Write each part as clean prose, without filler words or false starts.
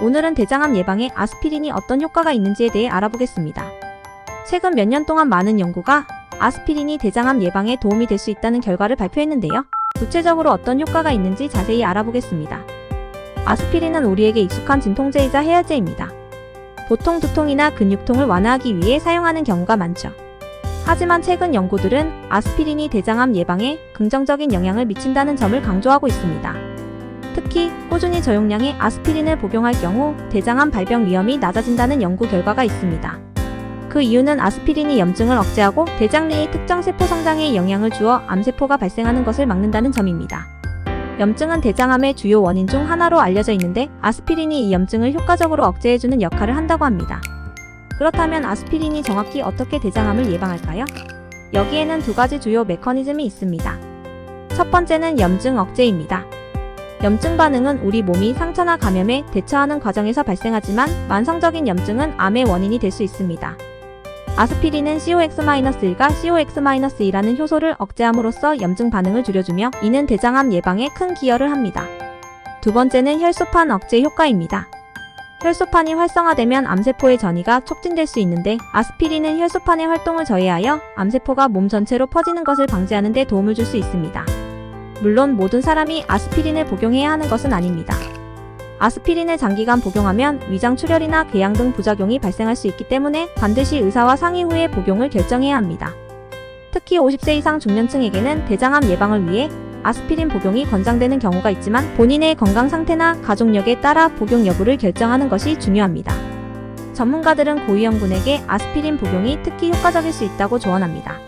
오늘은 대장암 예방에 아스피린이 어떤 효과가 있는지에 대해 알아보겠습니다. 최근 몇 년 동안 많은 연구가 아스피린이 대장암 예방에 도움이 될 수 있다는 결과를 발표했는데요. 구체적으로 어떤 효과가 있는지 자세히 알아보겠습니다. 아스피린은 우리에게 익숙한 진통제이자 해열제입니다. 보통 두통이나 근육통을 완화하기 위해 사용하는 경우가 많죠. 하지만 최근 연구들은 아스피린이 대장암 예방에 긍정적인 영향을 미친다는 점을 강조하고 있습니다. 특히 꾸준히 저용량의 아스피린을 복용할 경우 대장암 발병 위험이 낮아진다는 연구 결과가 있습니다. 그 이유는 아스피린이 염증을 억제하고 대장 내의 특정 세포 성장에 영향을 주어 암세포가 발생하는 것을 막는다는 점입니다. 염증은 대장암의 주요 원인 중 하나로 알려져 있는데 아스피린이 이 염증을 효과적으로 억제해주는 역할을 한다고 합니다. 그렇다면 아스피린이 정확히 어떻게 대장암을 예방할까요? 여기에는 두 가지 주요 메커니즘이 있습니다. 첫 번째는 염증 억제입니다. 염증 반응은 우리 몸이 상처나 감염에 대처하는 과정에서 발생하지만 만성적인 염증은 암의 원인이 될 수 있습니다. 아스피린은 COX-1과 COX-2라는 효소를 억제함으로써 염증 반응을 줄여주며 이는 대장암 예방에 큰 기여를 합니다. 두 번째는 혈소판 억제 효과입니다. 혈소판이 활성화되면 암세포의 전이가 촉진될 수 있는데 아스피린은 혈소판의 활동을 저해하여 암세포가 몸 전체로 퍼지는 것을 방지하는 데 도움을 줄 수 있습니다. 물론 모든 사람이 아스피린을 복용해야 하는 것은 아닙니다. 아스피린을 장기간 복용하면 위장 출혈이나 궤양 등 부작용이 발생할 수 있기 때문에 반드시 의사와 상의 후에 복용을 결정해야 합니다. 특히 50세 이상 중년층에게는 대장암 예방을 위해 아스피린 복용이 권장되는 경우가 있지만 본인의 건강 상태나 가족력에 따라 복용 여부를 결정하는 것이 중요합니다. 전문가들은 고위험군에게 아스피린 복용이 특히 효과적일 수 있다고 조언합니다.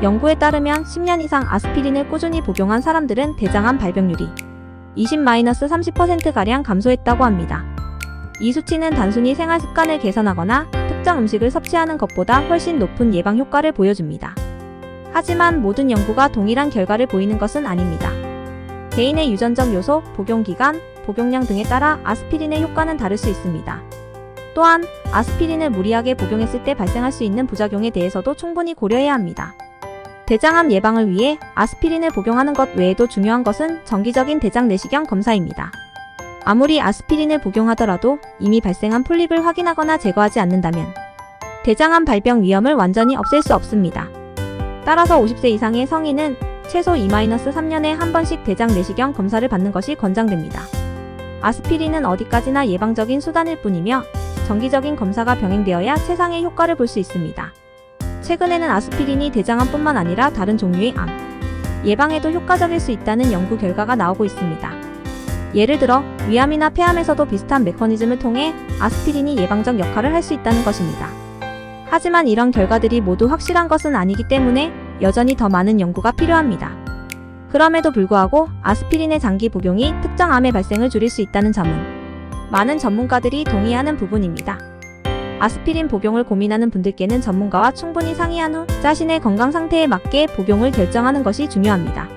연구에 따르면 10년 이상 아스피린을 꾸준히 복용한 사람들은 대장암 발병률이 20-30%가량 감소했다고 합니다. 이 수치는 단순히 생활 습관을 개선하거나 특정 음식을 섭취하는 것보다 훨씬 높은 예방 효과를 보여줍니다. 하지만 모든 연구가 동일한 결과를 보이는 것은 아닙니다. 개인의 유전적 요소, 복용 기간, 복용량 등에 따라 아스피린의 효과는 다를 수 있습니다. 또한 아스피린을 무리하게 복용했을 때 발생할 수 있는 부작용에 대해서도 충분히 고려해야 합니다. 대장암 예방을 위해 아스피린을 복용하는 것 외에도 중요한 것은 정기적인 대장 내시경 검사입니다. 아무리 아스피린을 복용하더라도 이미 발생한 폴립을 확인하거나 제거하지 않는다면 대장암 발병 위험을 완전히 없앨 수 없습니다. 따라서 50세 이상의 성인은 최소 2-3년에 한 번씩 대장 내시경 검사를 받는 것이 권장됩니다. 아스피린은 어디까지나 예방적인 수단일 뿐이며 정기적인 검사가 병행되어야 최상의 효과를 볼 수 있습니다. 최근에는 아스피린이 대장암뿐만 아니라 다른 종류의 암 예방에도 효과적일 수 있다는 연구 결과가 나오고 있습니다. 예를 들어 위암이나 폐암에서도 비슷한 메커니즘을 통해 아스피린이 예방적 역할을 할 수 있다는 것입니다. 하지만 이런 결과들이 모두 확실한 것은 아니기 때문에 여전히 더 많은 연구가 필요합니다. 그럼에도 불구하고 아스피린의 장기 복용이 특정 암의 발생을 줄일 수 있다는 점은 많은 전문가들이 동의하는 부분입니다. 아스피린 복용을 고민하는 분들께는 전문가와 충분히 상의한 후 자신의 건강 상태에 맞게 복용을 결정하는 것이 중요합니다.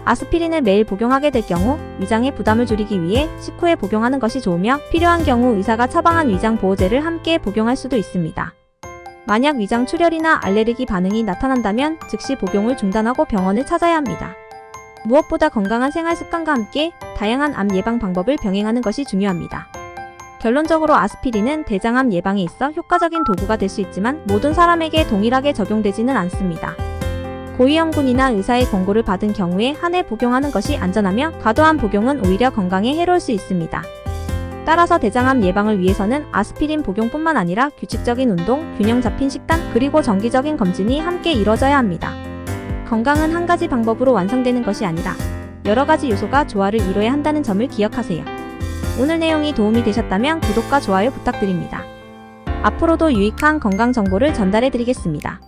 아스피린을 매일 복용하게 될 경우 위장의 부담을 줄이기 위해 식후에 복용하는 것이 좋으며 필요한 경우 의사가 처방한 위장 보호제를 함께 복용할 수도 있습니다. 만약 위장 출혈이나 알레르기 반응이 나타난다면 즉시 복용을 중단하고 병원을 찾아야 합니다. 무엇보다 건강한 생활 습관과 함께 다양한 암 예방 방법을 병행하는 것이 중요합니다. 결론적으로 아스피린은 대장암 예방에 있어 효과적인 도구가 될 수 있지만 모든 사람에게 동일하게 적용되지는 않습니다. 고위험군이나 의사의 권고를 받은 경우에 한 해 복용하는 것이 안전하며 과도한 복용은 오히려 건강에 해로울 수 있습니다. 따라서 대장암 예방을 위해서는 아스피린 복용뿐만 아니라 규칙적인 운동, 균형 잡힌 식단, 그리고 정기적인 검진이 함께 이뤄져야 합니다. 건강은 한 가지 방법으로 완성되는 것이 아니라 여러 가지 요소가 조화를 이뤄야 한다는 점을 기억하세요. 오늘 내용이 도움이 되셨다면 구독과 좋아요 부탁드립니다. 앞으로도 유익한 건강 정보를 전달해 드리겠습니다.